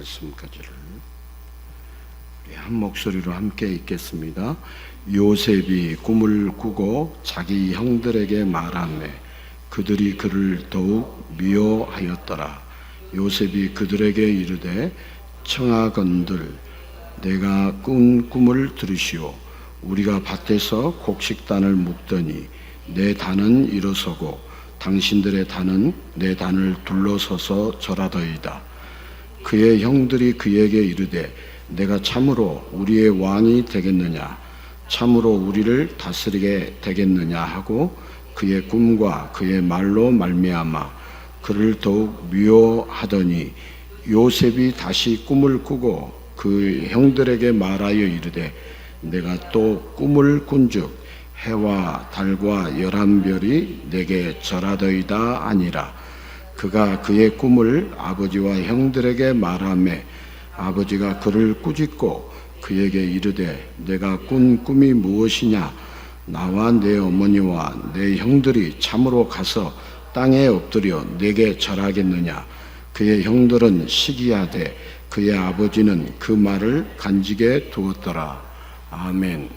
말씀까지를 우리 한 목소리로 함께 읽겠습니다. 요셉이 꿈을 꾸고 자기 형들에게 말하매 그들이 그를 더욱 미워하였더라. 요셉이 그들에게 이르되 청하건들 내가 꾼 꿈을 들으시오. 우리가 밭에서 곡식단을 묶더니 내 단은 일어서고 당신들의 단은 내 단을 둘러서서 절하더이다. 그의 형들이 그에게 이르되 내가 참으로 우리의 왕이 되겠느냐, 참으로 우리를 다스리게 되겠느냐 하고 그의 꿈과 그의 말로 말미암아 그를 더욱 미워하더니 요셉이 다시 꿈을 꾸고 그 형들에게 말하여 이르되 내가 또 꿈을 꾼즉 해와 달과 11별이 내게 절하더이다 아니라. 그가 그의 꿈을 아버지와 형들에게 말하매 아버지가 그를 꾸짖고 그에게 이르되 내가 꾼 꿈이 무엇이냐, 나와 내 어머니와 내 형들이 참으로 가서 땅에 엎드려 내게 절하겠느냐. 그의 형들은 시기하되 그의 아버지는 그 말을 간직해 두었더라. 아멘.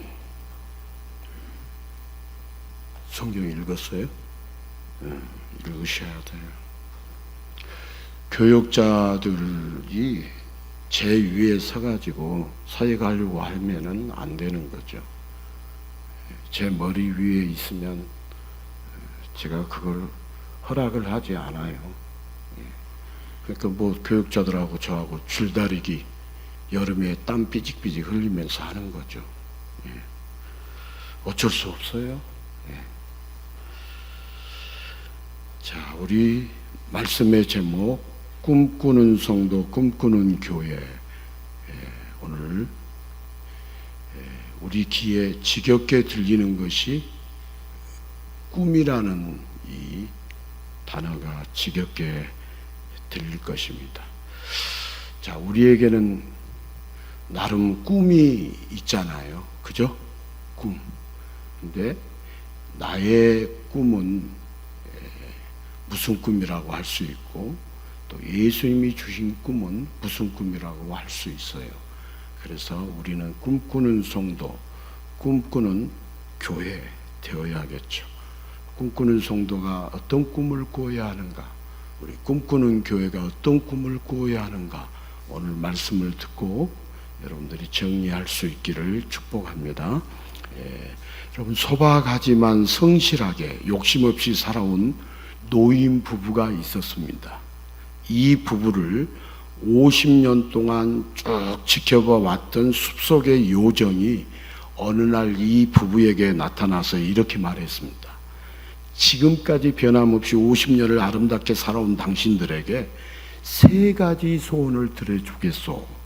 성경 읽었어요? 읽으셔야 돼요. 교육자들이 제 위에 서가지고 서해가려고 하면은 안 되는 거죠. 제 머리 위에 있으면 제가 그걸 허락을 하지 않아요. 그러니까 뭐 교육자들하고 저하고 줄다리기 여름에 땀 삐직삐직 흘리면서 하는 거죠. 어쩔 수 없어요. 자, 우리 말씀의 제목 꿈꾸는 성도, 꿈꾸는 교회. 오늘 우리 귀에 지겹게 들리는 것이 꿈이라는 이 단어가 지겹게 들릴 것입니다. 자, 우리에게는 나름 꿈이 있잖아요. 그죠? 꿈. 근데 나의 꿈은 무슨 꿈이라고 할 수 있고 또 예수님이 주신 꿈은 무슨 꿈이라고 할 수 있어요. 그래서 우리는 꿈꾸는 성도, 꿈꾸는 교회 되어야겠죠. 꿈꾸는 성도가 어떤 꿈을 꾸어야 하는가, 우리 꿈꾸는 교회가 어떤 꿈을 꾸어야 하는가, 오늘 말씀을 듣고 여러분들이 정리할 수 있기를 축복합니다. 여러분, 소박하지만 성실하게 욕심 없이 살아온 노인 부부가 있었습니다. 이 부부를 50년 동안 쭉 지켜봐 왔던 숲속의 요정이 어느 날 이 부부에게 나타나서 이렇게 말했습니다. 지금까지 변함없이 50년을 아름답게 살아온 당신들에게 3가지 소원을 들어주겠소.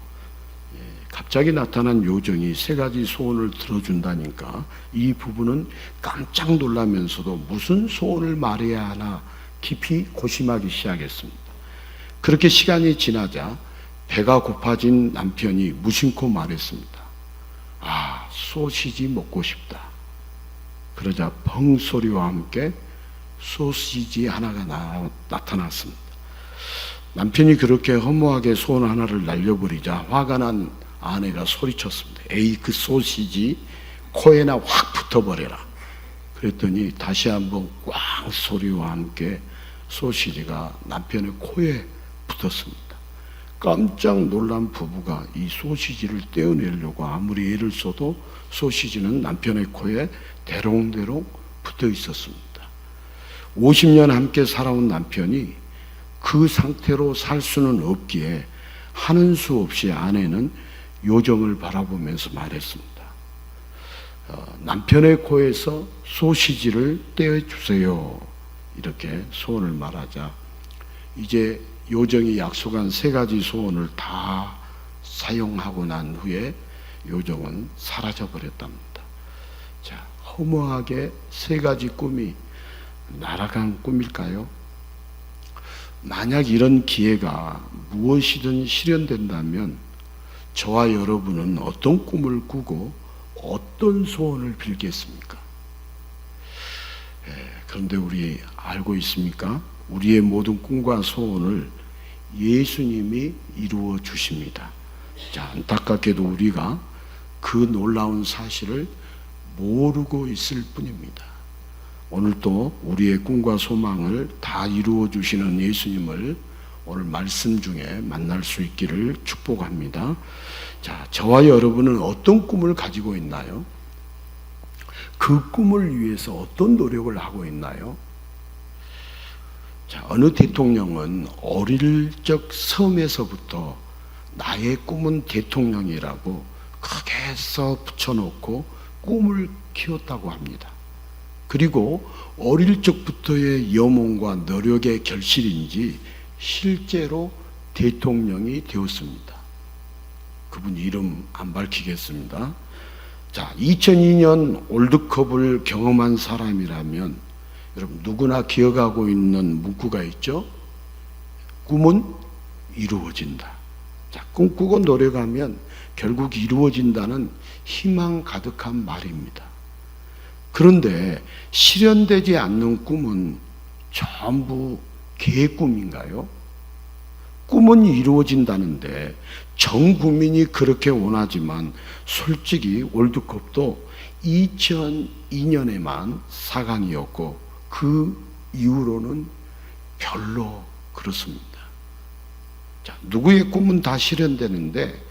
갑자기 나타난 요정이 3가지 소원을 들어준다니까 이 부부는 깜짝 놀라면서도 무슨 소원을 말해야 하나 깊이 고심하기 시작했습니다. 그렇게 시간이 지나자 배가 고파진 남편이 무심코 말했습니다. 아, 소시지 먹고 싶다. 그러자 펑 소리와 함께 소시지 하나가 나타났습니다. 남편이 그렇게 허무하게 소원 하나를 날려버리자 화가 난 아내가 소리쳤습니다. 에이, 그 소시지 코에나 확 붙어버려라. 그랬더니 다시 한번 꽝 소리와 함께 소시지가 남편의 코에 붙었습니다. 깜짝 놀란 부부가 이 소시지를 떼어내려고 아무리 애를 써도 소시지는 남편의 코에 대롱대롱 붙어 있었습니다. 50년 함께 살아온 남편이 그 상태로 살 수는 없기에 하는 수 없이 아내는 요정을 바라보면서 말했습니다. 남편의 코에서 소시지를 떼어주세요. 이렇게 소원을 말하자 이제 요정이 약속한 3가지 소원을 다 사용하고 난 후에 요정은 사라져 버렸답니다. 자, 허무하게 3가지 꿈이 날아간 꿈일까요? 만약 이런 기회가 무엇이든 실현된다면 저와 여러분은 어떤 꿈을 꾸고 어떤 소원을 빌겠습니까? 그런데 우리 알고 있습니까? 우리의 모든 꿈과 소원을 예수님이 이루어 주십니다. 자, 안타깝게도 우리가 그 놀라운 사실을 모르고 있을 뿐입니다. 오늘도 우리의 꿈과 소망을 다 이루어 주시는 예수님을 오늘 말씀 중에 만날 수 있기를 축복합니다. 자, 저와 여러분은 어떤 꿈을 가지고 있나요? 그 꿈을 위해서 어떤 노력을 하고 있나요? 자, 어느 대통령은 어릴 적 섬에서부터 나의 꿈은 대통령이라고 크게 써 붙여놓고 꿈을 키웠다고 합니다. 그리고 어릴 적부터의 염원과 노력의 결실인지 실제로 대통령이 되었습니다. 그분 이름 안 밝히겠습니다. 자, 2002년 월드컵을 경험한 사람이라면 여러분 누구나 기억하고 있는 문구가 있죠? 꿈은 이루어진다. 자, 꿈꾸고 노력하면 결국 이루어진다는 희망 가득한 말입니다. 그런데 실현되지 않는 꿈은 전부 개의 꿈인가요? 꿈은 이루어진다는데 전 국민이 그렇게 원하지만 솔직히 월드컵도 2002년에만 4강이었고 그 이후로는 별로 그렇습니다. 자, 누구의 꿈은 다 실현되는데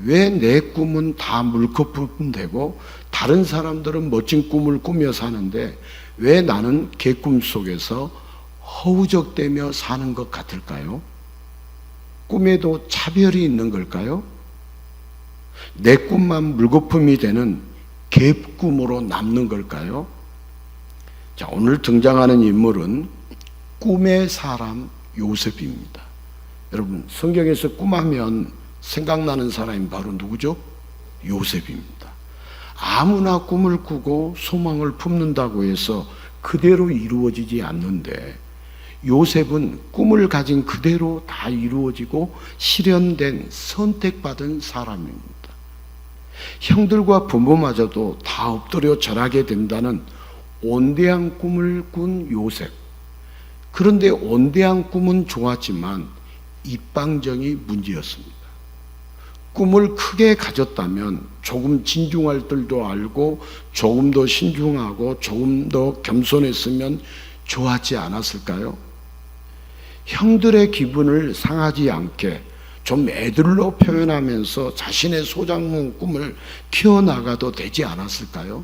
왜 내 꿈은 다 물거품 되고 다른 사람들은 멋진 꿈을 꾸며 사는데 왜 나는 개꿈 속에서 허우적대며 사는 것 같을까요? 꿈에도 차별이 있는 걸까요? 내 꿈만 물거품이 되는 개꿈으로 남는 걸까요? 자, 오늘 등장하는 인물은 꿈의 사람 요셉입니다. 여러분, 성경에서 꿈하면 생각나는 사람이 바로 누구죠? 요셉입니다. 아무나 꿈을 꾸고 소망을 품는다고 해서 그대로 이루어지지 않는데 요셉은 꿈을 가진 그대로 다 이루어지고 실현된 선택받은 사람입니다. 형들과 부모마저도 다 엎드려 절하게 된다는 온대한 꿈을 꾼 요셉. 그런데 온대한 꿈은 좋았지만 입방정이 문제였습니다. 꿈을 크게 가졌다면 조금 진중할 줄도 알고 조금 더 신중하고 조금 더 겸손했으면 좋았지 않았을까요? 형들의 기분을 상하지 않게 좀 애들로 표현하면서 자신의 소장문 꿈을 키워나가도 되지 않았을까요?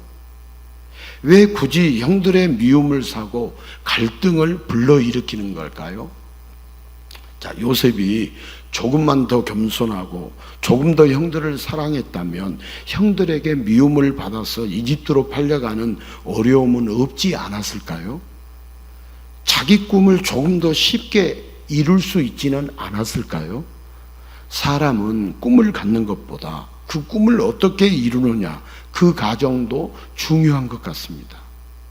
왜 굳이 형들의 미움을 사고 갈등을 불러일으키는 걸까요? 자, 요셉이 조금만 더 겸손하고 조금 더 형들을 사랑했다면 형들에게 미움을 받아서 이집트로 팔려가는 어려움은 없지 않았을까요? 자기 꿈을 조금 더 쉽게 이룰 수 있지는 않았을까요? 사람은 꿈을 갖는 것보다 그 꿈을 어떻게 이루느냐, 그 과정도 중요한 것 같습니다.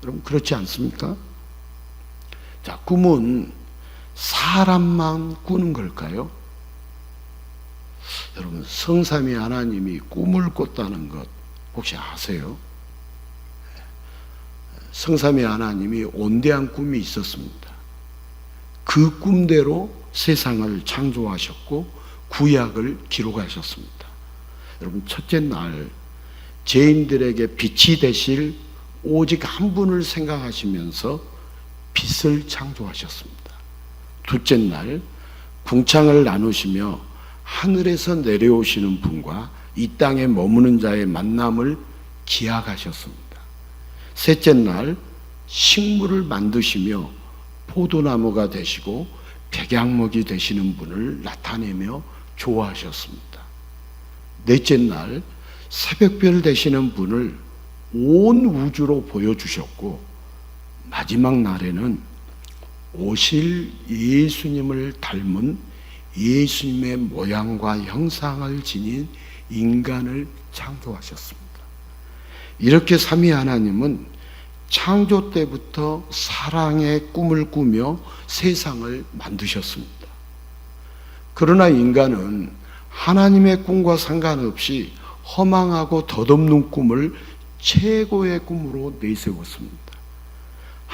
여러분, 그렇지 않습니까? 자, 꿈은 사람만 꾸는 걸까요? 여러분, 성삼위 하나님이 꿈을 꿨다는 것 혹시 아세요? 성삼위 하나님이 온대한 꿈이 있었습니다. 그 꿈대로 세상을 창조하셨고 구약을 기록하셨습니다. 여러분, 첫째 날 죄인들에게 빛이 되실 오직 한 분을 생각하시면서 빛을 창조하셨습니다. 둘째 날 궁창을 나누시며 하늘에서 내려오시는 분과 이 땅에 머무는 자의 만남을 기약하셨습니다. 셋째 날 식물을 만드시며 포도나무가 되시고 백향목이 되시는 분을 나타내며 좋아하셨습니다. 넷째 날 새벽별 되시는 분을 온 우주로 보여주셨고 마지막 날에는 오실 예수님을 닮은 예수님의 모양과 형상을 지닌 인간을 창조하셨습니다. 이렇게 삼위 하나님은 창조 때부터 사랑의 꿈을 꾸며 세상을 만드셨습니다. 그러나 인간은 하나님의 꿈과 상관없이 허망하고 덧없는 꿈을 최고의 꿈으로 내세웠습니다.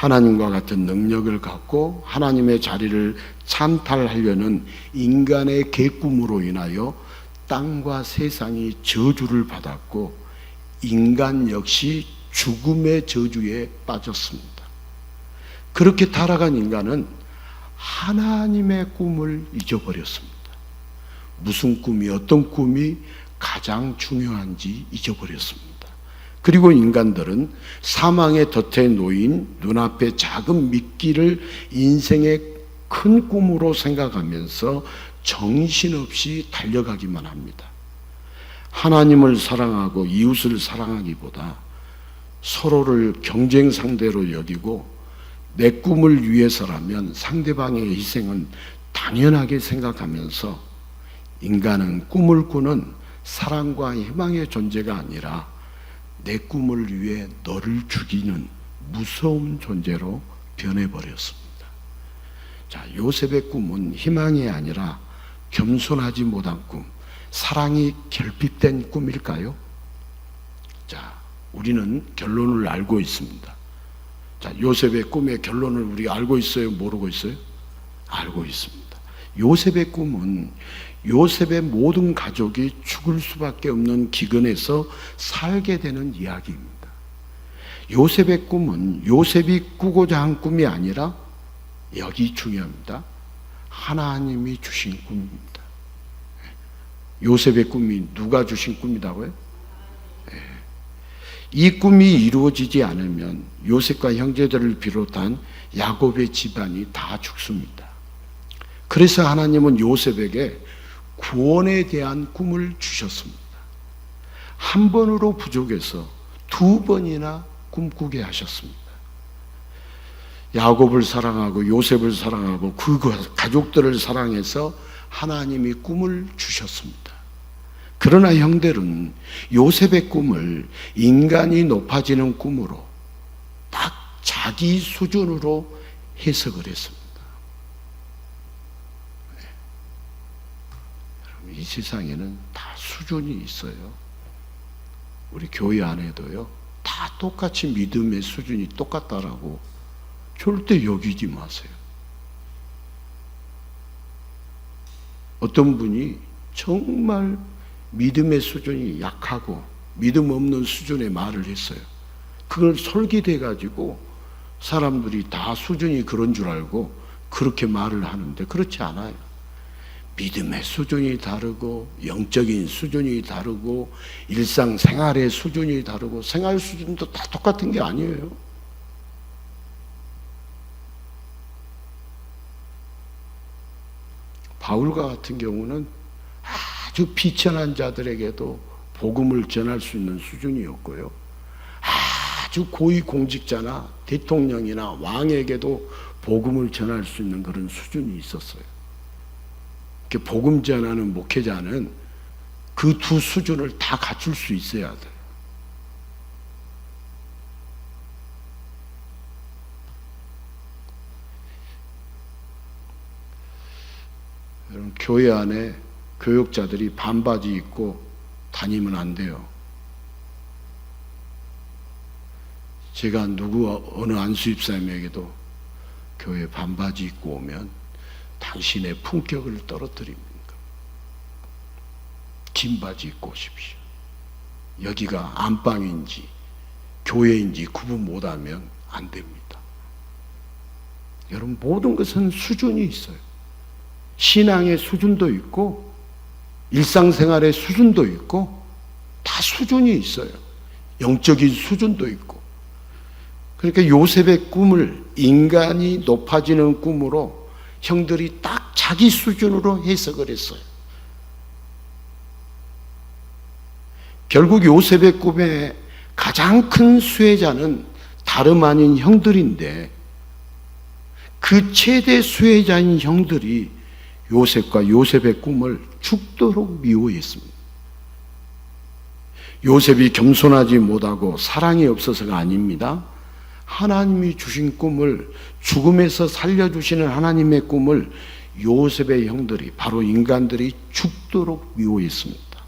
하나님과 같은 능력을 갖고 하나님의 자리를 찬탈하려는 인간의 계꿈으로 인하여 땅과 세상이 저주를 받았고 인간 역시 죽음의 저주에 빠졌습니다. 그렇게 타락한 인간은 하나님의 꿈을 잊어버렸습니다. 무슨 꿈이, 어떤 꿈이 가장 중요한지 잊어버렸습니다. 그리고 인간들은 사망의 덫에 놓인 눈앞의 작은 미끼를 인생의 큰 꿈으로 생각하면서 정신없이 달려가기만 합니다. 하나님을 사랑하고 이웃을 사랑하기보다 서로를 경쟁 상대로 여기고 내 꿈을 위해서라면 상대방의 희생은 당연하게 생각하면서 인간은 꿈을 꾸는 사랑과 희망의 존재가 아니라 내 꿈을 위해 너를 죽이는 무서운 존재로 변해버렸습니다. 자, 요셉의 꿈은 희망이 아니라 겸손하지 못한 꿈, 사랑이 결핍된 꿈일까요? 자, 우리는 결론을 알고 있습니다. 자, 요셉의 꿈의 결론을 우리가 알고 있어요? 모르고 있어요? 알고 있습니다. 요셉의 꿈은 요셉의 모든 가족이 죽을 수밖에 없는 기근에서 살게 되는 이야기입니다. 요셉의 꿈은 요셉이 꾸고자 한 꿈이 아니라, 여기 중요합니다, 하나님이 주신 꿈입니다. 요셉의 꿈이 누가 주신 꿈이라고요? 이 꿈이 이루어지지 않으면 요셉과 형제들을 비롯한 야곱의 집안이 다 죽습니다. 그래서 하나님은 요셉에게 구원에 대한 꿈을 주셨습니다. 한 번으로 부족해서 두 번이나 꿈꾸게 하셨습니다. 야곱을 사랑하고 요셉을 사랑하고 그 가족들을 사랑해서 하나님이 꿈을 주셨습니다. 그러나 형들은 요셉의 꿈을 인간이 높아지는 꿈으로 딱 자기 수준으로 해석을 했습니다. 이 세상에는 다 수준이 있어요. 우리 교회 안에도요, 다 똑같이 믿음의 수준이 똑같다라고 절대 여기지 마세요. 어떤 분이 정말 믿음의 수준이 약하고 믿음 없는 수준의 말을 했어요. 그걸 솔깃해 가지고 사람들이 다 수준이 그런 줄 알고 그렇게 말을 하는데 그렇지 않아요. 믿음의 수준이 다르고 영적인 수준이 다르고 일상생활의 수준이 다르고 생활 수준도 다 똑같은 게 아니에요. 바울과 같은 경우는 아주 비천한 자들에게도 복음을 전할 수 있는 수준이었고요, 아주 고위 공직자나 대통령이나 왕에게도 복음을 전할 수 있는 그런 수준이 있었어요. 복음 전하는 목회자는 그 두 수준을 다 갖출 수 있어야 돼요. 여러분, 교회 안에 교육자들이 반바지 입고 다니면 안 돼요. 제가 어느 안수집사님에게도 교회 반바지 입고 오면 당신의 품격을 떨어뜨립니다. 긴 바지 입고 오십시오. 여기가 안방인지 교회인지 구분 못하면 안 됩니다. 여러분, 모든 것은 수준이 있어요. 신앙의 수준도 있고 일상생활의 수준도 있고 다 수준이 있어요. 영적인 수준도 있고. 그러니까 요셉의 꿈을 인간이 높아지는 꿈으로 형들이 딱 자기 수준으로 해석을 했어요. 결국 요셉의 꿈의 가장 큰 수혜자는 다름 아닌 형들인데 그 최대 수혜자인 형들이 요셉과 요셉의 꿈을 죽도록 미워했습니다. 요셉이 겸손하지 못하고 사랑이 없어서가 아닙니다. 하나님이 주신 꿈을, 죽음에서 살려주시는 하나님의 꿈을 요셉의 형들이, 바로 인간들이 죽도록 미워했습니다.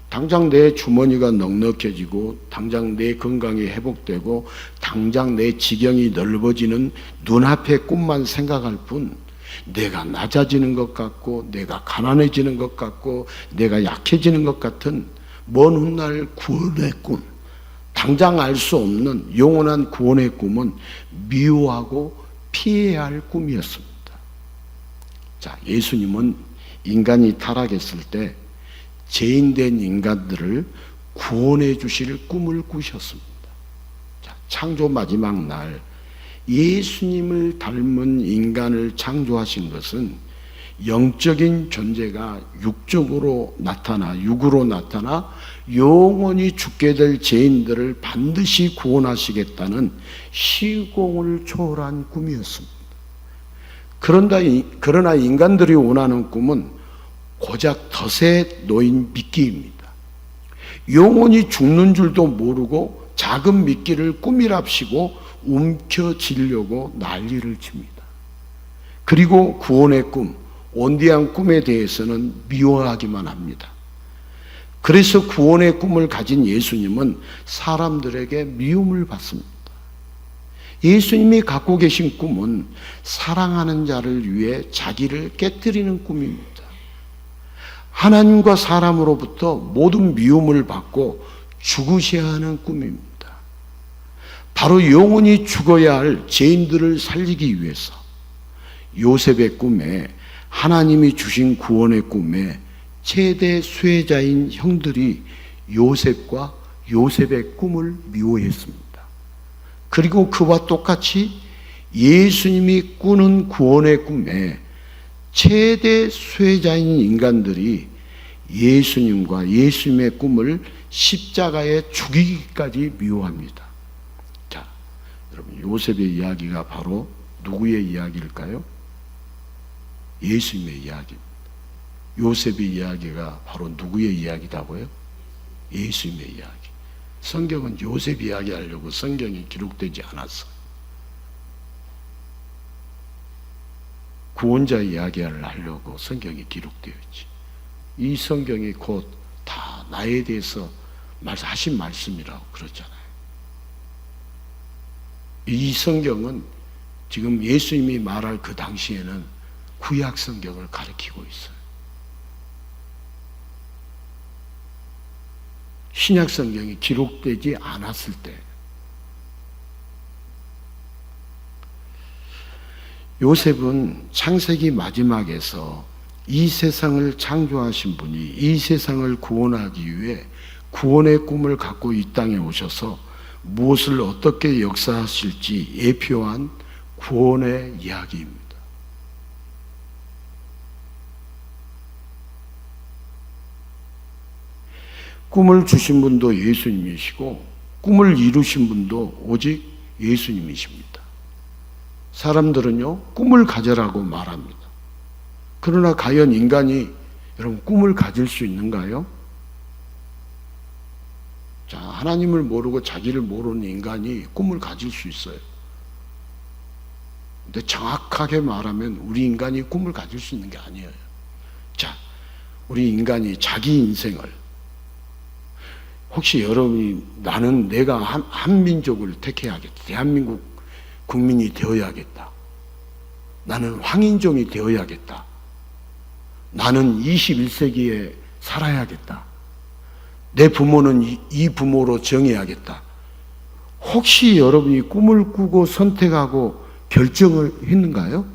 당장 내 주머니가 넉넉해지고 당장 내 건강이 회복되고 당장 내 지경이 넓어지는 눈앞의 꿈만 생각할 뿐 내가 낮아지는 것 같고 내가 가난해지는 것 같고 내가 약해지는 것 같은 먼 훗날 구원의 꿈, 당장 알 수 없는 영원한 구원의 꿈은 미워하고 피해야 할 꿈이었습니다. 자, 예수님은 인간이 타락했을 때 죄인된 인간들을 구원해 주실 꿈을 꾸셨습니다. 자, 창조 마지막 날 예수님을 닮은 인간을 창조하신 것은 영적인 존재가 육으로 나타나 영원히 죽게 될 죄인들을 반드시 구원하시겠다는 시공을 초월한 꿈이었습니다. 그러나 인간들이 원하는 꿈은 고작 덫에 놓인 미끼입니다. 영원히 죽는 줄도 모르고 작은 미끼를 꿈이랍시고 움켜쥐려고 난리를 칩니다. 그리고 구원의 꿈, 온대한 꿈에 대해서는 미워하기만 합니다. 그래서 구원의 꿈을 가진 예수님은 사람들에게 미움을 받습니다. 예수님이 갖고 계신 꿈은 사랑하는 자를 위해 자기를 깨뜨리는 꿈입니다. 하나님과 사람으로부터 모든 미움을 받고 죽으셔야 하는 꿈입니다. 바로 영원히 죽어야 할 죄인들을 살리기 위해서 요셉의 꿈에, 하나님이 주신 구원의 꿈에 최대 수혜자인 형들이 요셉과 요셉의 꿈을 미워했습니다. 그리고 그와 똑같이 예수님이 꾸는 구원의 꿈에 최대 수혜자인 인간들이 예수님과 예수님의 꿈을 십자가에 죽이기까지 미워합니다. 자, 여러분, 요셉의 이야기가 바로 누구의 이야기일까요? 예수님의 이야기입니다. 요셉의 이야기가 바로 누구의 이야기다고요? 예수님의 이야기. 성경은 요셉 이야기하려고 성경이 기록되지 않았어요. 구원자 이야기를 하려고 성경이 기록되어 있지. 이 성경이 곧 다 나에 대해서 하신 말씀이라고 그러잖아요. 이 성경은 지금 예수님이 말할 그 당시에는 구약 성경을 가리키고 있어요. 신약 성경이 기록되지 않았을 때 요셉은 창세기 마지막에서 이 세상을 창조하신 분이 이 세상을 구원하기 위해 구원의 꿈을 갖고 이 땅에 오셔서 무엇을 어떻게 역사하실지 예표한 구원의 이야기입니다. 꿈을 주신 분도 예수님이시고 꿈을 이루신 분도 오직 예수님이십니다. 사람들은요, 꿈을 가져라고 말합니다. 그러나 과연 인간이 여러분 꿈을 가질 수 있는가요? 자, 하나님을 모르고 자기를 모르는 인간이 꿈을 가질 수 있어요. 근데 정확하게 말하면 우리 인간이 꿈을 가질 수 있는 게 아니에요. 자, 우리 인간이 자기 인생을, 혹시 여러분이 나는 내가 한민족을 택해야겠다, 대한민국 국민이 되어야겠다, 나는 황인종이 되어야겠다, 나는 21세기에 살아야겠다, 내 부모는 이 부모로 정해야겠다. 혹시 여러분이 꿈을 꾸고 선택하고 결정을 했는가요?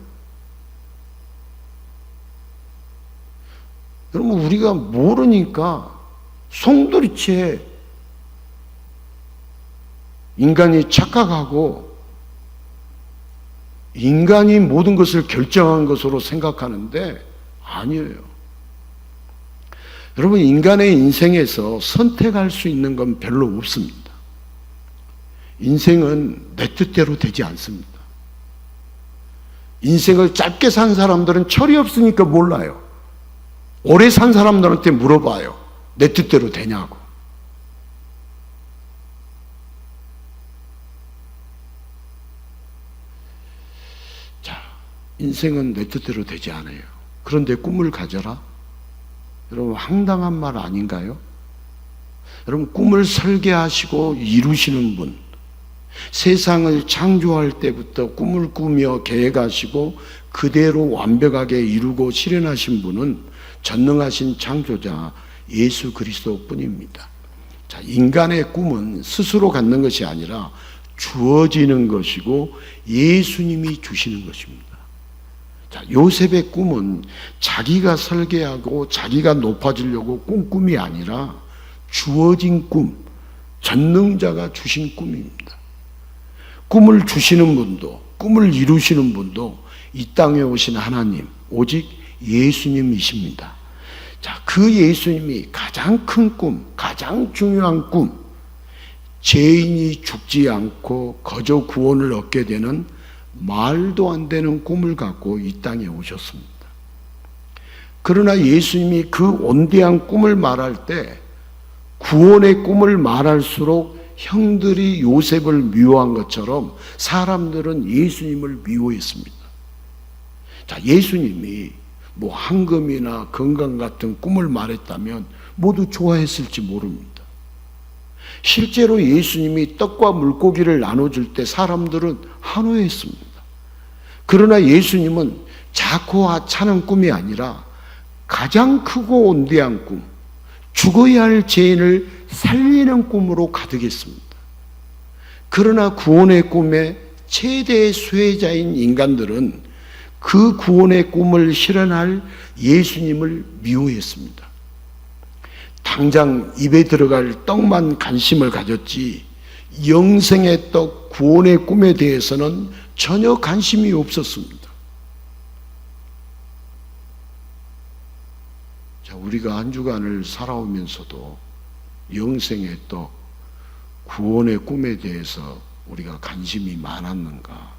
여러분, 우리가 모르니까 송두리째 인간이 착각하고 인간이 모든 것을 결정한 것으로 생각하는데 아니에요. 여러분, 인간의 인생에서 선택할 수 있는 건 별로 없습니다. 인생은 내 뜻대로 되지 않습니다. 인생을 짧게 산 사람들은 철이 없으니까 몰라요. 오래 산 사람들한테 물어봐요. 내 뜻대로 되냐고. 자, 인생은 내 뜻대로 되지 않아요. 그런데 꿈을 가져라? 여러분, 황당한 말 아닌가요? 여러분, 꿈을 설계하시고 이루시는 분, 세상을 창조할 때부터 꿈을 꾸며 계획하시고 그대로 완벽하게 이루고 실현하신 분은 전능하신 창조자 예수 그리스도 뿐입니다. 자, 인간의 꿈은 스스로 갖는 것이 아니라 주어지는 것이고 예수님이 주시는 것입니다. 자, 요셉의 꿈은 자기가 설계하고 자기가 높아지려고 꾼 꿈이 아니라 주어진 꿈, 전능자가 주신 꿈입니다. 꿈을 주시는 분도, 꿈을 이루시는 분도 이 땅에 오신 하나님, 오직 예수님이십니다. 자, 그 예수님이 가장 큰 꿈, 가장 중요한 꿈, 죄인이 죽지 않고 거저 구원을 얻게 되는 말도 안 되는 꿈을 갖고 이 땅에 오셨습니다. 그러나 예수님이 그 온대한 꿈을 말할 때 구원의 꿈을 말할수록 형들이 요셉을 미워한 것처럼 사람들은 예수님을 미워했습니다. 자, 예수님이 뭐 황금이나 건강 같은 꿈을 말했다면 모두 좋아했을지 모릅니다. 실제로 예수님이 떡과 물고기를 나눠줄 때 사람들은 환호했습니다. 그러나 예수님은 작고 하찮은 꿈이 아니라 가장 크고 온대한 꿈, 죽어야 할 죄인을 살리는 꿈으로 가득했습니다. 그러나 구원의 꿈의 최대의 수혜자인 인간들은 그 구원의 꿈을 실현할 예수님을 미워했습니다. 당장 입에 들어갈 떡만 관심을 가졌지 영생의 떡, 구원의 꿈에 대해서는 전혀 관심이 없었습니다. 자, 우리가 한 주간을 살아오면서도 영생의 떡, 구원의 꿈에 대해서 우리가 관심이 많았는가?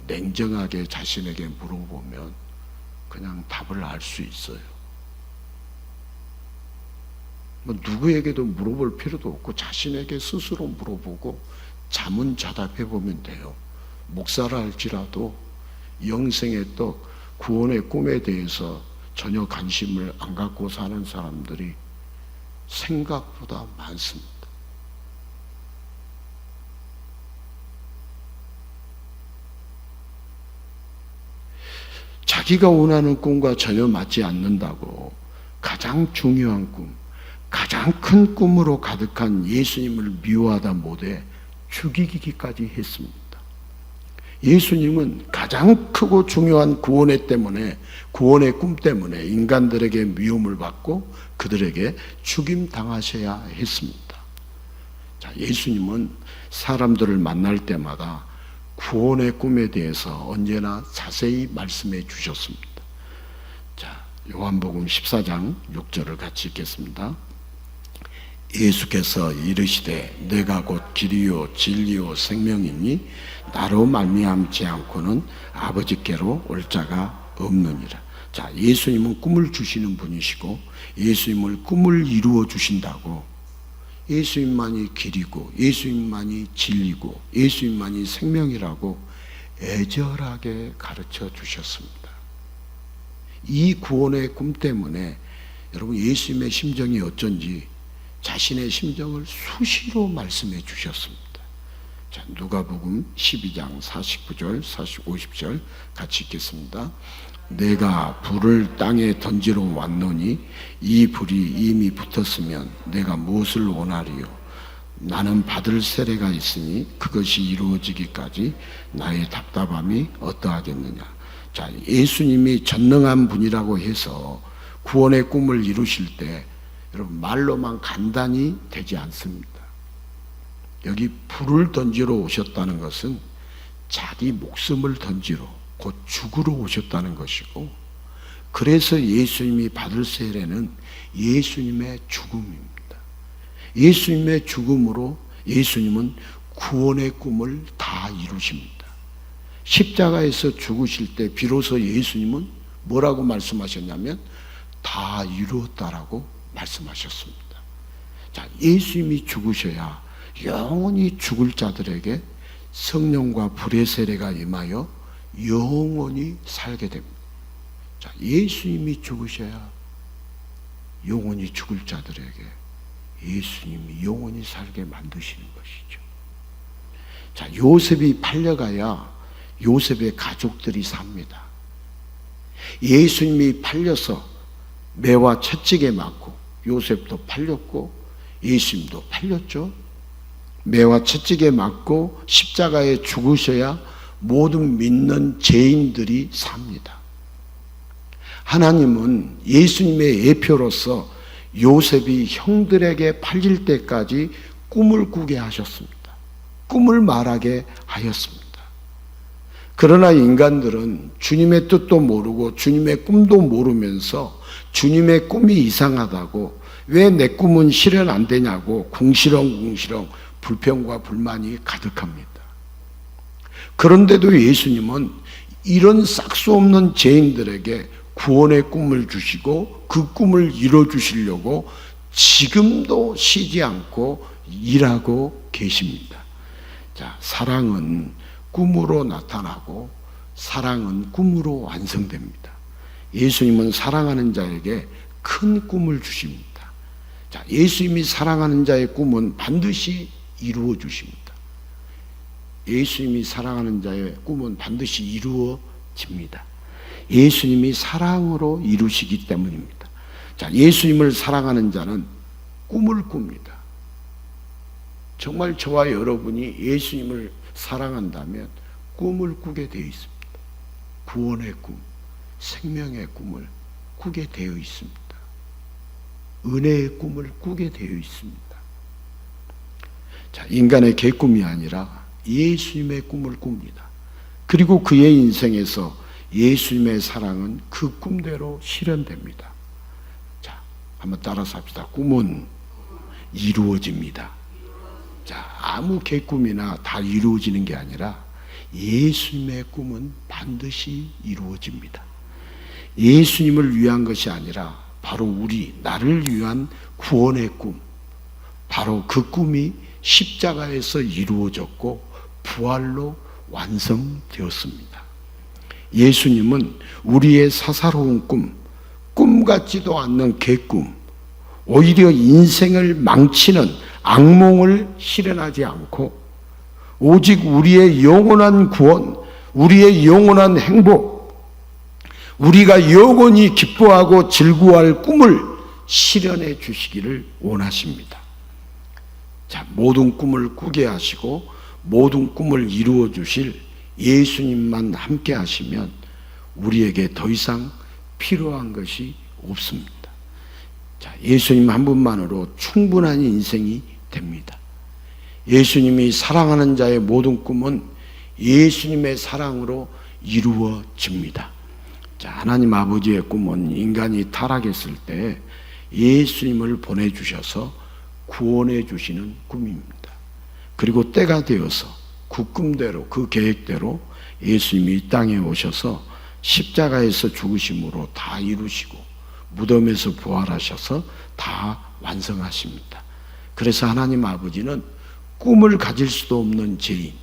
냉정하게 자신에게 물어보면 그냥 답을 알 수 있어요. 뭐 누구에게도 물어볼 필요도 없고 자신에게 스스로 물어보고 자문자답해 보면 돼요. 목사라 할지라도 영생의 떡, 구원의 꿈에 대해서 전혀 관심을 안 갖고 사는 사람들이 생각보다 많습니다. 자기가 원하는 꿈과 전혀 맞지 않는다고 가장 중요한 꿈, 가장 큰 꿈으로 가득한 예수님을 미워하다 못해 죽이기까지 했습니다. 예수님은 가장 크고 중요한 구원의 꿈 때문에 인간들에게 미움을 받고 그들에게 죽임 당하셔야 했습니다. 자, 예수님은 사람들을 만날 때마다 구원의 꿈에 대해서 언제나 자세히 말씀해 주셨습니다. 자, 요한복음 14장 6절을 같이 읽겠습니다. 예수께서 이르시되 내가 곧 길이요 진리요 생명이니 나로 말미암지 않고는 아버지께로 올 자가 없느니라. 자, 예수님은 꿈을 주시는 분이시고 예수님을 꿈을 이루어 주신다고 예수님만이 길이고 예수님만이 진리고 예수님만이 생명이라고 애절하게 가르쳐 주셨습니다. 이 구원의 꿈 때문에 여러분 예수님의 심정이 어쩐지 자신의 심정을 수시로 말씀해 주셨습니다. 자, 누가복음 12장 49절, 50절 같이 읽겠습니다. 내가 불을 땅에 던지러 왔노니 이 불이 이미 붙었으면 내가 무엇을 원하리요? 나는 받을 세례가 있으니 그것이 이루어지기까지 나의 답답함이 어떠하겠느냐. 자, 예수님이 전능한 분이라고 해서 구원의 꿈을 이루실 때 여러분 말로만 간단히 되지 않습니다. 여기 불을 던지러 오셨다는 것은 자기 목숨을 던지러 곧 죽으러 오셨다는 것이고, 그래서 예수님이 받을 세례는 예수님의 죽음입니다. 예수님의 죽음으로 예수님은 구원의 꿈을 다 이루십니다. 십자가에서 죽으실 때 비로소 예수님은 뭐라고 말씀하셨냐면 다 이루었다라고 말씀하셨습니다. 자, 예수님이 죽으셔야 영원히 죽을 자들에게 성령과 불의 세례가 임하여 영원히 살게 됩니다. 자, 예수님이 죽으셔야 영원히 죽을 자들에게 예수님이 영원히 살게 만드시는 것이죠. 자, 요셉이 팔려가야 요셉의 가족들이 삽니다. 예수님이 팔려서 매와 채찍에 맞고 요셉도 팔렸고 예수님도 팔렸죠. 매와 채찍에 맞고 십자가에 죽으셔야 모든 믿는 죄인들이 삽니다. 하나님은 예수님의 예표로서 요셉이 형들에게 팔릴 때까지 꿈을 꾸게 하셨습니다. 꿈을 말하게 하였습니다. 그러나 인간들은 주님의 뜻도 모르고 주님의 꿈도 모르면서 주님의 꿈이 이상하다고, 왜 내 꿈은 실현 안 되냐고 궁시렁궁시렁 불평과 불만이 가득합니다. 그런데도 예수님은 이런 싹수 없는 죄인들에게 구원의 꿈을 주시고 그 꿈을 이뤄 주시려고 지금도 쉬지 않고 일하고 계십니다. 자, 사랑은 꿈으로 나타나고 사랑은 꿈으로 완성됩니다. 예수님은 사랑하는 자에게 큰 꿈을 주십니다. 자, 예수님이 사랑하는 자의 꿈은 반드시 이루어 주십니다. 예수님이 사랑하는 자의 꿈은 반드시 이루어집니다. 예수님이 사랑으로 이루시기 때문입니다. 자, 예수님을 사랑하는 자는 꿈을 꿉니다. 정말 저와 여러분이 예수님을 사랑한다면 꿈을 꾸게 되어 있습니다. 구원의 꿈, 생명의 꿈을 꾸게 되어 있습니다. 은혜의 꿈을 꾸게 되어 있습니다. 자, 인간의 개꿈이 아니라 예수님의 꿈을 꿉니다. 그리고 그의 인생에서 예수님의 사랑은 그 꿈대로 실현됩니다. 자, 한번 따라서 합시다. 꿈은 이루어집니다. 자, 아무 개꿈이나 다 이루어지는 게 아니라 예수님의 꿈은 반드시 이루어집니다. 예수님을 위한 것이 아니라 바로 나를 위한 구원의 꿈, 바로 그 꿈이 십자가에서 이루어졌고 부활로 완성되었습니다. 예수님은 우리의 사사로운 꿈 같지도 않는 개꿈, 오히려 인생을 망치는 악몽을 실현하지 않고 오직 우리의 영원한 구원, 우리의 영원한 행복, 우리가 영원히 기뻐하고 즐거워할 꿈을 실현해 주시기를 원하십니다. 자, 모든 꿈을 꾸게 하시고 모든 꿈을 이루어 주실 예수님만 함께 하시면 우리에게 더 이상 필요한 것이 없습니다. 자, 예수님 한 분만으로 충분한 인생이 됩니다. 예수님이 사랑하는 자의 모든 꿈은 예수님의 사랑으로 이루어집니다. 자, 하나님 아버지의 꿈은 인간이 타락했을 때 예수님을 보내주셔서 구원해 주시는 꿈입니다. 그리고 때가 되어서 그 꿈대로, 그 계획대로 예수님이 이 땅에 오셔서 십자가에서 죽으심으로 다 이루시고 무덤에서 부활하셔서 다 완성하십니다. 그래서 하나님 아버지는 꿈을 가질 수도 없는 죄인,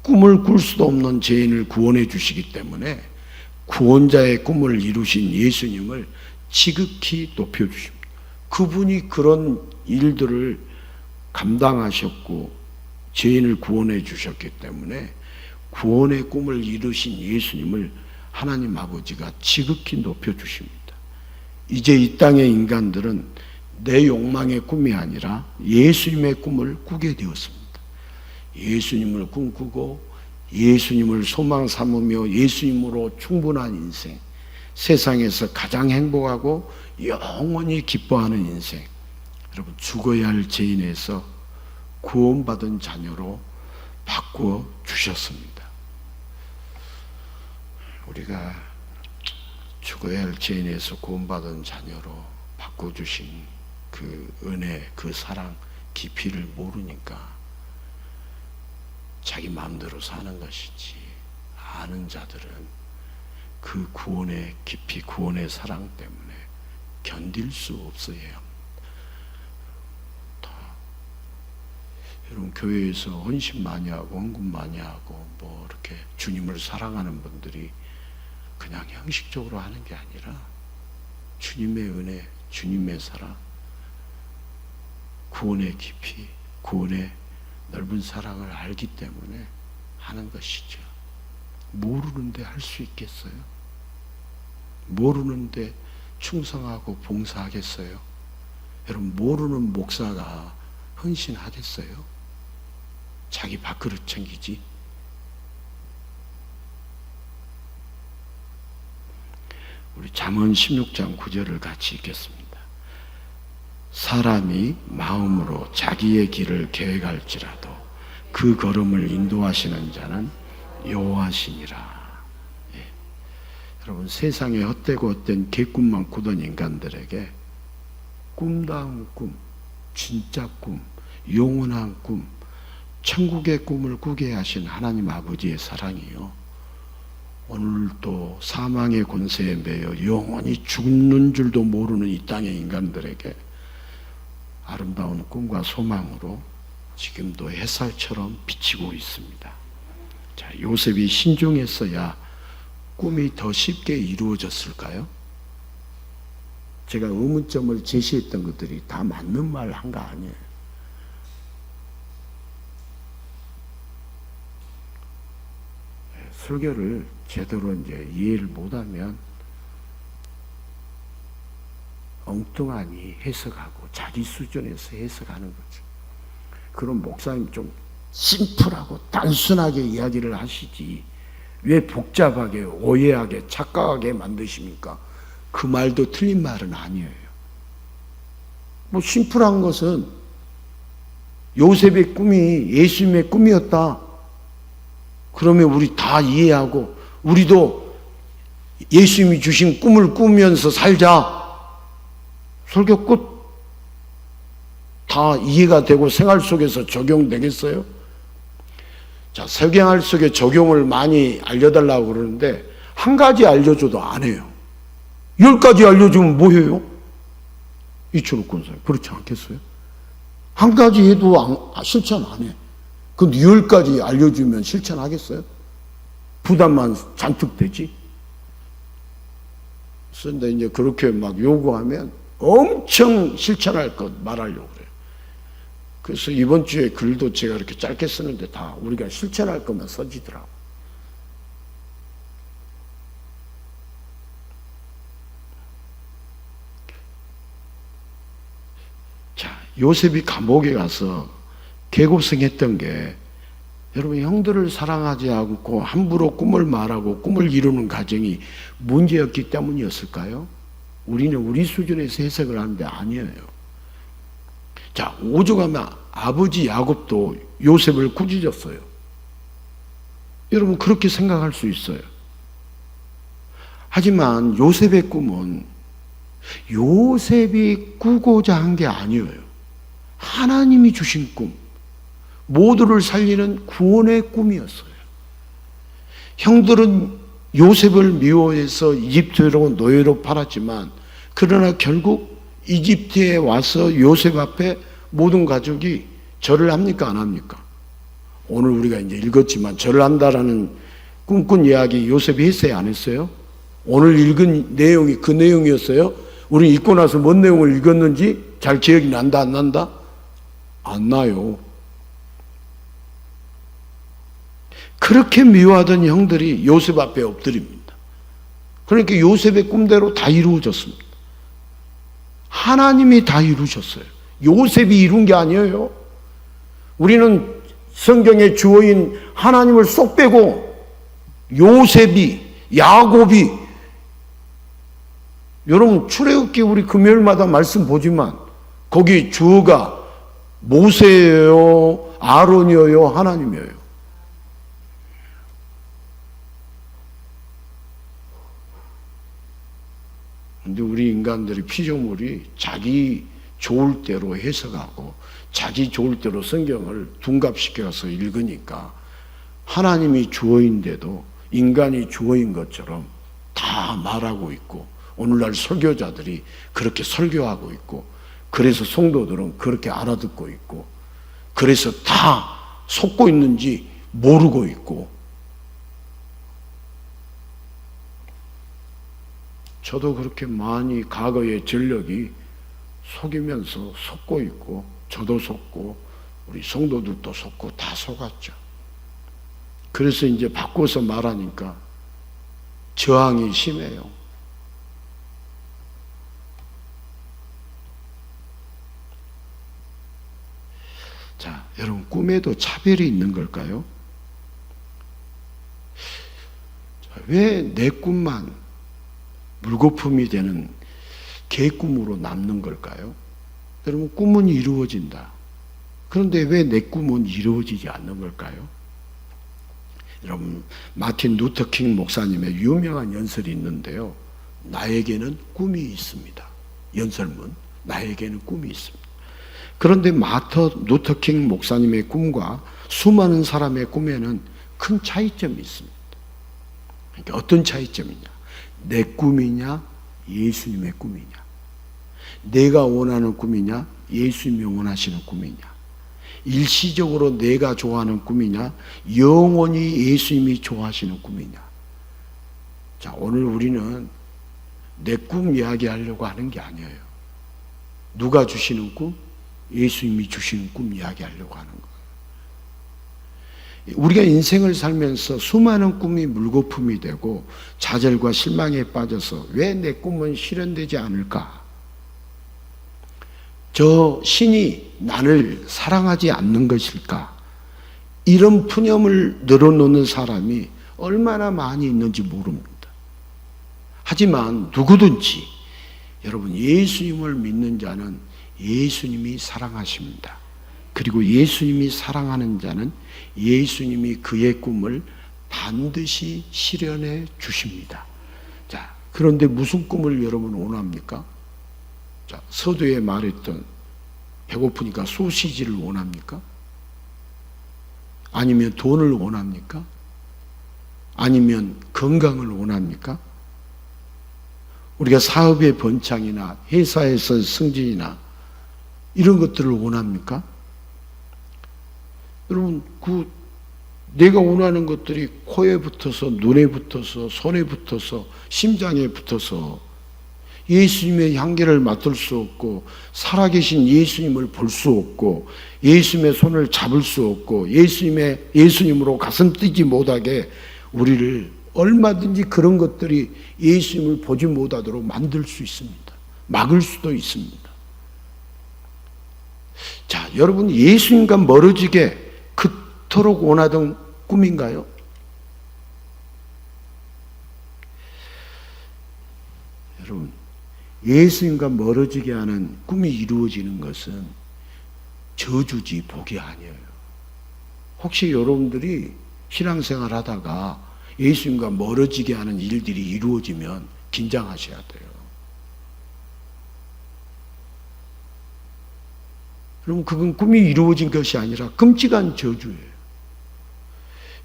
꿈을 꿀 수도 없는 죄인을 구원해 주시기 때문에 구원자의 꿈을 이루신 예수님을 지극히 높여주십니다. 그분이 그런 일들을 감당하셨고 죄인을 구원해 주셨기 때문에 구원의 꿈을 이루신 예수님을 하나님 아버지가 지극히 높여주십니다. 이제 이 땅의 인간들은 내 욕망의 꿈이 아니라 예수님의 꿈을 꾸게 되었습니다. 예수님을 꿈꾸고 예수님을 소망 삼으며 예수님으로 충분한 인생, 세상에서 가장 행복하고 영원히 기뻐하는 인생, 여러분 죽어야 할 죄인에서 구원받은 자녀로 바꾸어 주셨습니다. 우리가 죽어야 할 죄인에서 구원받은 자녀로 바꿔주신 그 은혜, 그 사랑 깊이를 모르니까 자기 마음대로 사는 것이지, 아는 자들은 그 구원의 깊이, 구원의 사랑 때문에 견딜 수 없어야 합니다. 여러분 교회에서 헌신 많이 하고 헌금 많이 하고 뭐 이렇게 주님을 사랑하는 분들이 그냥 형식적으로 하는 게 아니라 주님의 은혜, 주님의 사랑, 구원의 깊이, 구원의 넓은 사랑을 알기 때문에 하는 것이죠. 모르는데 할 수 있겠어요? 모르는데 충성하고 봉사하겠어요? 여러분, 모르는 목사가 헌신하겠어요? 자기 밥그릇 챙기지. 우리 잠언 16장 9절을 같이 읽겠습니다. 사람이 마음으로 자기의 길을 계획할지라도 그 걸음을 인도하시는 자는 여호와시니라. 예. 여러분, 세상에 헛되고 헛된 개꿈만 꾸던 인간들에게 꿈다운 꿈, 진짜 꿈, 영원한 꿈, 천국의 꿈을 꾸게 하신 하나님 아버지의 사랑이요, 오늘도 사망의 권세에 매여 영원히 죽는 줄도 모르는 이 땅의 인간들에게 아름다운 꿈과 소망으로 지금도 햇살처럼 비치고 있습니다. 자, 요셉이 신중했어야 꿈이 더 쉽게 이루어졌을까요? 제가 의문점을 제시했던 것들이 다 맞는 말 한 거 아니에요. 설교를 제대로 이제 이해를 못하면 엉뚱하니 해석하고 자기 수준에서 해석하는 거죠. 그럼 목사님 좀 심플하고 단순하게 이야기를 하시지 왜 복잡하게 오해하게 착각하게 만드십니까? 그 말도 틀린 말은 아니에요. 뭐 심플한 것은 요셉의 꿈이 예수님의 꿈이었다. 그러면 우리 다 이해하고 우리도 예수님이 주신 꿈을 꾸면서 살자. 설교 끝. 다 이해가 되고 생활 속에서 적용되겠어요? 자, 생활 속에 적용을 많이 알려달라고 그러는데 한 가지 알려줘도 안 해요. 10가지 알려주면 뭐 해요? 이철욱 권사님, 그렇지 않겠어요? 한 가지 해도 실천 안 해. 그럼 10가지 알려주면 실천하겠어요? 부담만 잔뜩 되지? 그런데 이제 그렇게 막 요구하면 엄청 실천할 것 말하려고 그래요. 그래서 이번 주에 글도 제가 이렇게 짧게 쓰는데 다 우리가 실천할 것만 써지더라고. 자, 요셉이 감옥에 가서 개고생했던 게 여러분, 형들을 사랑하지 않고 함부로 꿈을 말하고 꿈을 이루는 가정이 문제였기 때문이었을까요? 우리는 우리 수준에서 해석을 하는데 아니에요. 자, 오죽하면 아버지 야곱도 요셉을 꾸짖었어요. 여러분, 그렇게 생각할 수 있어요. 하지만 요셉의 꿈은 요셉이 꾸고자 한 게 아니에요. 하나님이 주신 꿈, 모두를 살리는 구원의 꿈이었어요. 형들은 요셉을 미워해서 이집트로 노예로 팔았지만 그러나 결국 이집트에 와서 요셉 앞에 모든 가족이 절을 합니까? 안 합니까? 오늘 우리가 이제 읽었지만 절을 한다라는 꿈꾼 이야기 요셉이 했어요? 안 했어요? 오늘 읽은 내용이 그 내용이었어요? 우리 읽고 나서 뭔 내용을 읽었는지 잘 기억이 난다 안 난다? 안 나요. 그렇게 미워하던 형들이 요셉 앞에 엎드립니다. 그러니까 요셉의 꿈대로 다 이루어졌습니다. 하나님이 다 이루셨어요. 요셉이 이룬 게 아니에요. 우리는 성경의 주어인 하나님을 쏙 빼고 요셉이, 야곱이, 여러분 출애굽기 우리 금요일마다 말씀 보지만 거기 주어가 모세예요, 아론이에요, 하나님이에요. 근데 우리 인간들의 피조물이 자기 좋을 대로 해석하고 자기 좋을 대로 성경을 둔갑시켜서 읽으니까 하나님이 주어인데도 인간이 주어인 것처럼 다 말하고 있고 오늘날 설교자들이 그렇게 설교하고 있고 그래서 성도들은 그렇게 알아듣고 있고 그래서 다 속고 있는지 모르고 있고 저도 그렇게 많이 과거의 전력이 속이면서 속고 있고 저도 속고 우리 성도들도 속고 다 속았죠. 그래서 이제 바꿔서 말하니까 저항이 심해요. 자, 여러분, 꿈에도 차별이 있는 걸까요? 왜 내 꿈만 물거품이 되는 개꿈으로 남는 걸까요? 여러분, 꿈은 이루어진다. 그런데 왜 내 꿈은 이루어지지 않는 걸까요? 여러분, 마틴 루터킹 목사님의 유명한 연설이 있는데요. 나에게는 꿈이 있습니다. 연설문, 나에게는 꿈이 있습니다. 그런데 마틴 루터킹 목사님의 꿈과 수많은 사람의 꿈에는 큰 차이점이 있습니다. 그러니까 어떤 차이점이냐? 내 꿈이냐? 예수님의 꿈이냐? 내가 원하는 꿈이냐? 예수님이 원하시는 꿈이냐? 일시적으로 내가 좋아하는 꿈이냐? 영원히 예수님이 좋아하시는 꿈이냐? 자, 오늘 우리는 내 꿈 이야기하려고 하는 게 아니에요. 누가 주시는 꿈? 예수님이 주시는 꿈 이야기하려고 하는 거예요. 우리가 인생을 살면서 수많은 꿈이 물거품이 되고 좌절과 실망에 빠져서 왜 내 꿈은 실현되지 않을까? 저 신이 나를 사랑하지 않는 것일까? 이런 푸념을 늘어놓는 사람이 얼마나 많이 있는지 모릅니다. 하지만 누구든지 여러분, 예수님을 믿는 자는 예수님이 사랑하십니다. 그리고 예수님이 사랑하는 자는 예수님이 그의 꿈을 반드시 실현해 주십니다. 자, 그런데 무슨 꿈을 여러분 원합니까? 자, 서두에 말했던 배고프니까 소시지를 원합니까? 아니면 돈을 원합니까? 아니면 건강을 원합니까? 우리가 사업의 번창이나 회사에서 승진이나 이런 것들을 원합니까? 여러분, 내가 원하는 것들이 코에 붙어서, 눈에 붙어서, 손에 붙어서, 심장에 붙어서 예수님의 향기를 맡을 수 없고, 살아계신 예수님을 볼 수 없고, 예수님의 손을 잡을 수 없고, 예수님으로 가슴 뛰지 못하게 우리를 얼마든지 그런 것들이 예수님을 보지 못하도록 만들 수 있습니다. 막을 수도 있습니다. 자, 여러분, 예수님과 멀어지게 그토록 원하던 꿈인가요? 여러분, 예수님과 멀어지게 하는 꿈이 이루어지는 것은 저주지 복이 아니에요. 혹시 여러분들이 신앙생활 하다가 예수님과 멀어지게 하는 일들이 이루어지면 긴장하셔야 돼요. 여러분, 그건 꿈이 이루어진 것이 아니라 끔찍한 저주예요.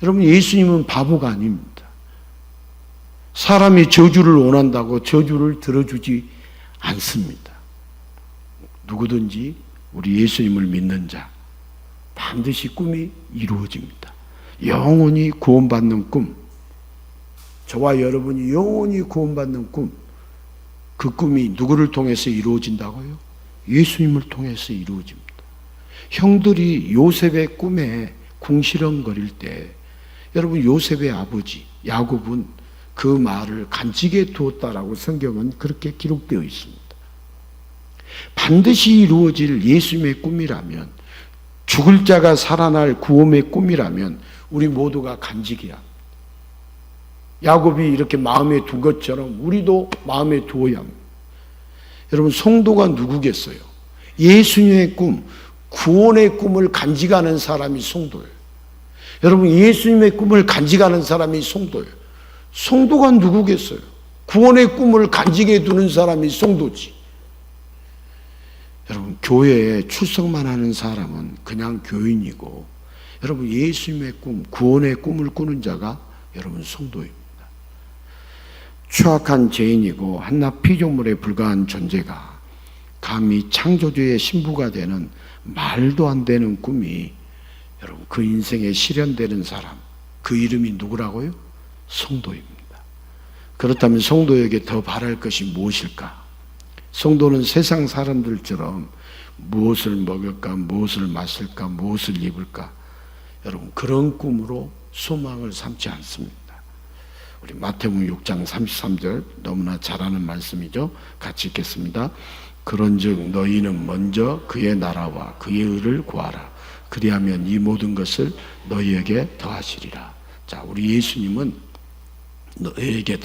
여러분, 예수님은 바보가 아닙니다. 사람이 저주를 원한다고 저주를 들어주지 않습니다. 누구든지 우리 예수님을 믿는 자 반드시 꿈이 이루어집니다. 영원히 구원받는 꿈, 저와 여러분이 영원히 구원받는 꿈, 그 꿈이 누구를 통해서 이루어진다고요? 예수님을 통해서 이루어집니다. 형들이 요셉의 꿈에 궁시렁거릴 때 여러분, 요셉의 아버지 야곱은 그 말을 간직해 두었다라고 성경은 그렇게 기록되어 있습니다. 반드시 이루어질 예수님의 꿈이라면, 죽을 자가 살아날 구원의 꿈이라면 우리 모두가 간직해야 합니다. 야곱이 이렇게 마음에 둔 것처럼 우리도 마음에 두어야 합니다. 여러분, 성도가 누구겠어요? 예수님의 꿈, 구원의 꿈을 간직하는 사람이 성도예요. 여러분, 예수님의 꿈을 간직하는 사람이 성도예요. 성도가 누구겠어요? 구원의 꿈을 간직해 두는 사람이 성도지. 여러분, 교회에 출석만 하는 사람은 그냥 교인이고, 여러분, 예수님의 꿈, 구원의 꿈을 꾸는 자가 여러분 성도입니다. 추악한 죄인이고 한낱 피조물에 불과한 존재가 감히 창조주의 신부가 되는 말도 안 되는 꿈이 여러분 그 인생에 실현되는 사람, 그 이름이 누구라고요? 성도입니다. 그렇다면 성도에게 더 바랄 것이 무엇일까? 성도는 세상 사람들처럼 무엇을 먹을까, 무엇을 마실까, 무엇을 입을까. 여러분, 그런 꿈으로 소망을 삼지 않습니다. 우리 마태복음 6장 33절 너무나 잘 아는 말씀이죠. 같이 읽겠습니다. 그런즉 너희는 먼저 그의 나라와 그의 의를 구하라. 그리하면 이 모든 것을 너희에게 더하시리라. 자, 우리 예수님은 너희에게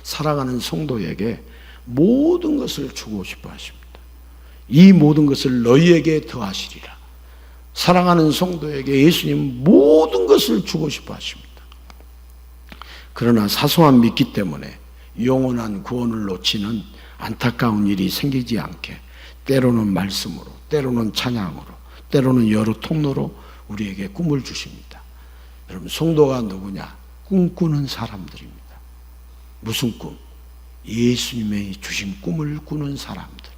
사랑하는 성도에게 모든 것을 주고 싶어 하십니다. 이 모든 것을 너희에게 더하시리라. 사랑하는 성도에게 예수님은 모든 것을 주고 싶어 하십니다. 그러나 사소한 믿기 때문에 영원한 구원을 놓치는 안타까운 일이 생기지 않게 때로는 말씀으로, 때로는 찬양으로, 때로는 여러 통로로 우리에게 꿈을 주십니다. 여러분, 성도가 누구냐? 꿈꾸는 사람들입니다. 무슨 꿈? 예수님의 주신 꿈을 꾸는 사람들.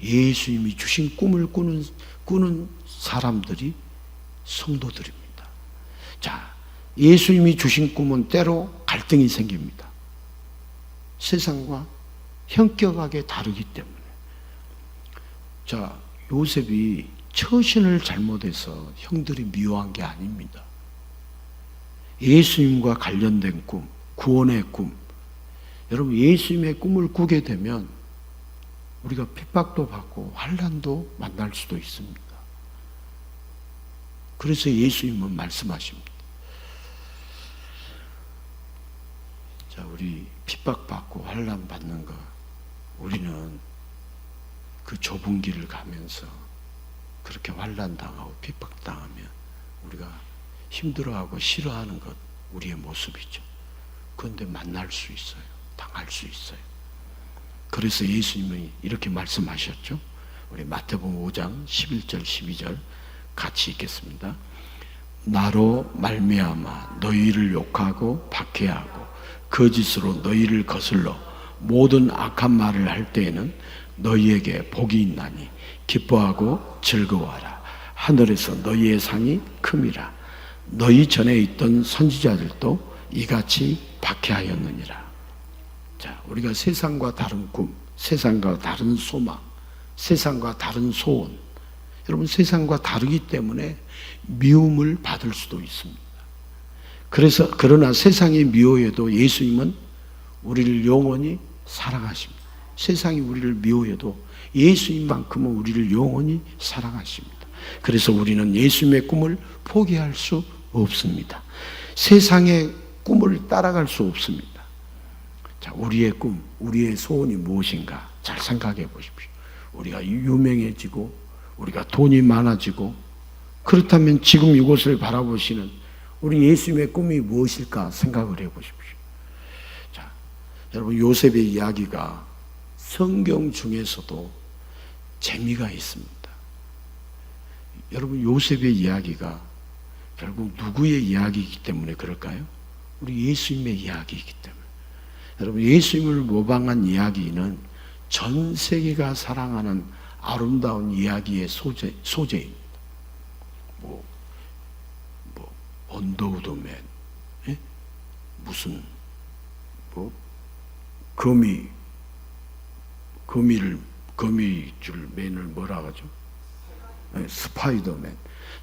예수님이 주신 꿈을 꾸는 사람들이 성도들입니다. 자, 예수님이 주신 꿈은 때로 갈등이 생깁니다. 세상과 현격하게 다르기 때문에. 자, 요셉이 처신을 잘못해서 형들이 미워한 게 아닙니다. 예수님과 관련된 꿈, 구원의 꿈. 여러분, 예수님의 꿈을 꾸게 되면 우리가 핍박도 받고 환난도 만날 수도 있습니다. 그래서 예수님은 말씀하십니다. 자, 우리 핍박받고 환난 받는 거, 우리는 그 좁은 길을 가면서 그렇게 환난 당하고 핍박 당하면 우리가 힘들어하고 싫어하는 것, 우리의 모습이죠. 그런데 만날 수 있어요. 당할 수 있어요. 그래서 예수님이 이렇게 말씀하셨죠. 우리 마태복음 5장 11절 12절 같이 읽겠습니다. 나로 말미암아 너희를 욕하고 박해하고 거짓으로 너희를 거슬러 모든 악한 말을 할 때에는 너희에게 복이 있나니 기뻐하고 즐거워하라. 하늘에서 너희의 상이 큼이라. 너희 전에 있던 선지자들도 이같이 박해하였느니라. 자, 우리가 세상과 다른 꿈, 세상과 다른 소망, 세상과 다른 소원, 여러분, 세상과 다르기 때문에 미움을 받을 수도 있습니다. 그러나 세상이 미워해도 예수님은 우리를 영원히 사랑하십니다. 세상이 우리를 미워해도 예수님만큼은 우리를 영원히 사랑하십니다. 그래서 우리는 예수님의 꿈을 포기할 수 없습니다. 세상의 꿈을 따라갈 수 없습니다. 자, 우리의 꿈, 우리의 소원이 무엇인가 잘 생각해 보십시오. 우리가 유명해지고 우리가 돈이 많아지고, 그렇다면 지금 이곳을 바라보시는 우리 예수님의 꿈이 무엇일까 생각을 해 보십시오. 자, 여러분, 요셉의 이야기가 성경 중에서도 재미가 있습니다. 여러분, 요셉의 이야기가 결국 누구의 이야기이기 때문에 그럴까요? 우리 예수님의 이야기이기 때문에. 여러분, 예수님을 모방한 이야기는 전 세계가 사랑하는 아름다운 이야기의 소재입니다. 언더우드맨, 무슨 거미줄 맨을 뭐라 하죠? 스파이더맨.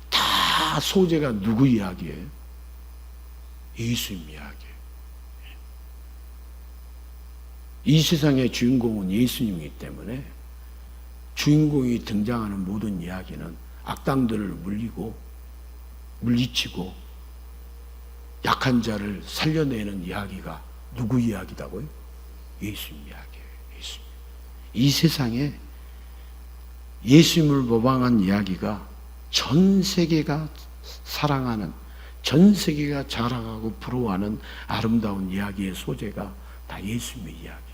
다 소재가 누구 이야기예요? 예수님 이야기예요. 이 세상의 주인공은 예수님이기 때문에 주인공이 등장하는 모든 이야기는 악당들을 물리치고 약한 자를 살려내는 이야기가 누구 이야기다고요? 예수님 이야기예요. 예수님. 이 세상에 예수님을 모방한 이야기가 전 세계가 사랑하는, 전 세계가 자랑하고 부러워하는 아름다운 이야기의 소재가 다 예수님의 이야기예요.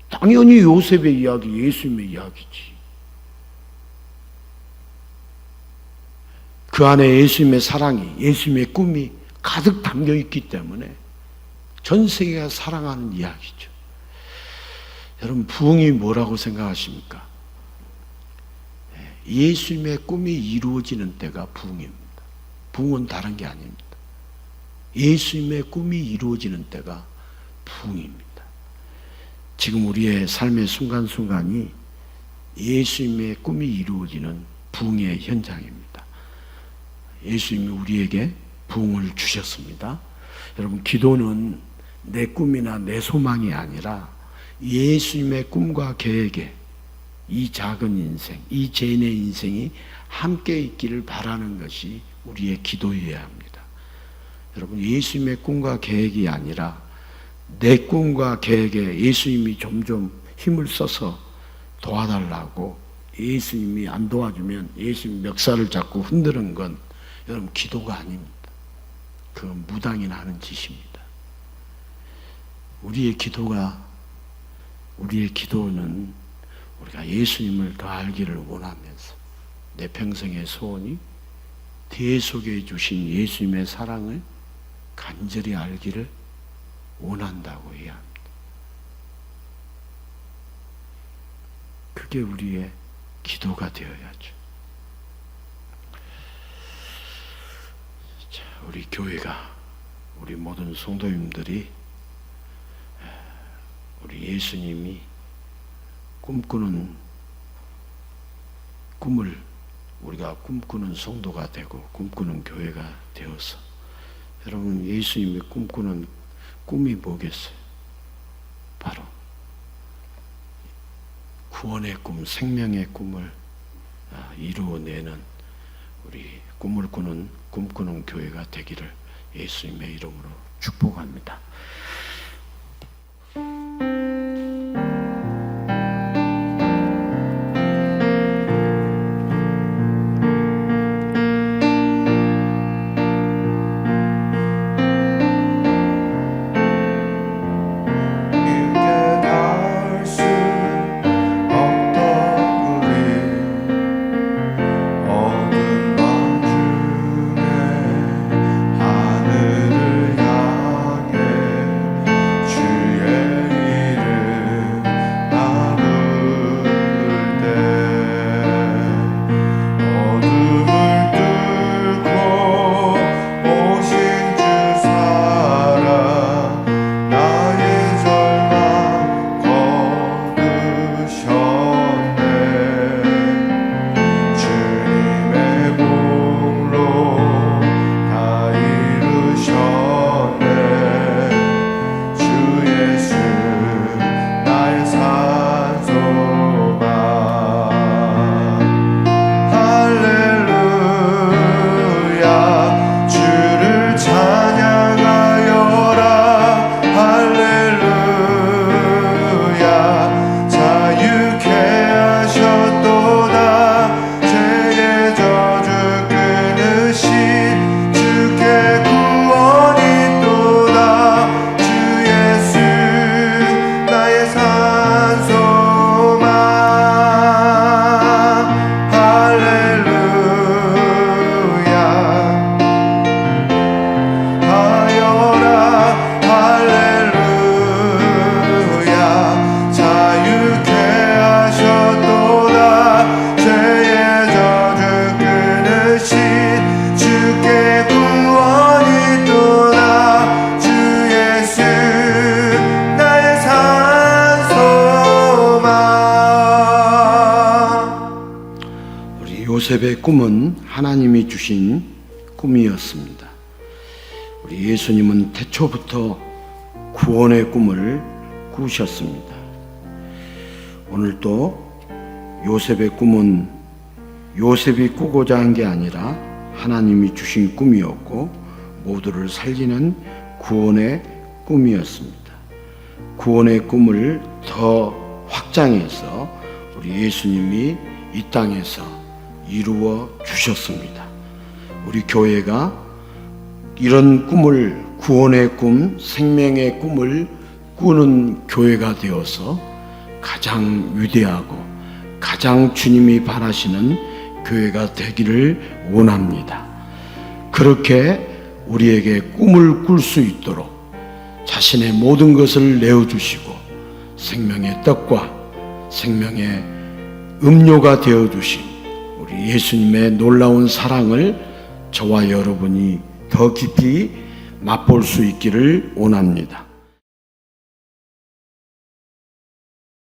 당연히 요셉의 이야기, 예수님의 이야기지. 그 안에 예수님의 사랑이, 예수님의 꿈이 가득 담겨 있기 때문에 전 세계가 사랑하는 이야기죠. 여러분, 부흥이 뭐라고 생각하십니까? 예수님의 꿈이 이루어지는 때가 부흥입니다. 부흥은 다른 게 아닙니다. 예수님의 꿈이 이루어지는 때가 부흥입니다. 지금 우리의 삶의 순간순간이 예수님의 꿈이 이루어지는 부흥의 현장입니다. 예수님이 우리에게 부흥을 주셨습니다. 여러분, 기도는 내 꿈이나 내 소망이 아니라 예수님의 꿈과 계획에 이 작은 인생, 이 죄인의 인생이 함께 있기를 바라는 것이 우리의 기도여야 합니다. 여러분, 예수님의 꿈과 계획이 아니라 내 꿈과 계획에 예수님이 점점 힘을 써서 도와달라고 예수님이 안 도와주면 예수님 멱살을 잡고 흔드는 건 여러분 기도가 아닙니다. 그건 무당이나 하는 짓입니다. 우리의 기도는 우리가 예수님을 더 알기를 원하면서 내 평생의 소원이 대속해 주신 예수님의 사랑을 간절히 알기를 원한다고 해야 합니다. 그게 우리의 기도가 되어야죠. 자, 우리 교회가, 우리 모든 성도님들이 우리 예수님이 꿈꾸는 꿈을 우리가 꿈꾸는 성도가 되고 꿈꾸는 교회가 되어서, 여러분, 예수님이 꿈꾸는 꿈이 뭐겠어요? 바로 구원의 꿈, 생명의 꿈을 이루어내는 우리 꿈꾸는 교회가 되기를 예수님의 이름으로 축복합니다. 요셉의 꿈은 하나님이 주신 꿈이었습니다. 우리 예수님은 태초부터 구원의 꿈을 꾸셨습니다. 오늘도 요셉의 꿈은 요셉이 꾸고자 한 게 아니라 하나님이 주신 꿈이었고 모두를 살리는 구원의 꿈이었습니다. 구원의 꿈을 더 확장해서 우리 예수님이 이 땅에서 이루어 주셨습니다. 우리 교회가 이런 꿈을, 구원의 꿈, 생명의 꿈을 꾸는 교회가 되어서 가장 위대하고 가장 주님이 바라시는 교회가 되기를 원합니다. 그렇게 우리에게 꿈을 꿀 수 있도록 자신의 모든 것을 내어주시고 생명의 떡과 생명의 음료가 되어주신 우리 예수님의 놀라운 사랑을 저와 여러분이 더 깊이 맛볼 수 있기를 원합니다.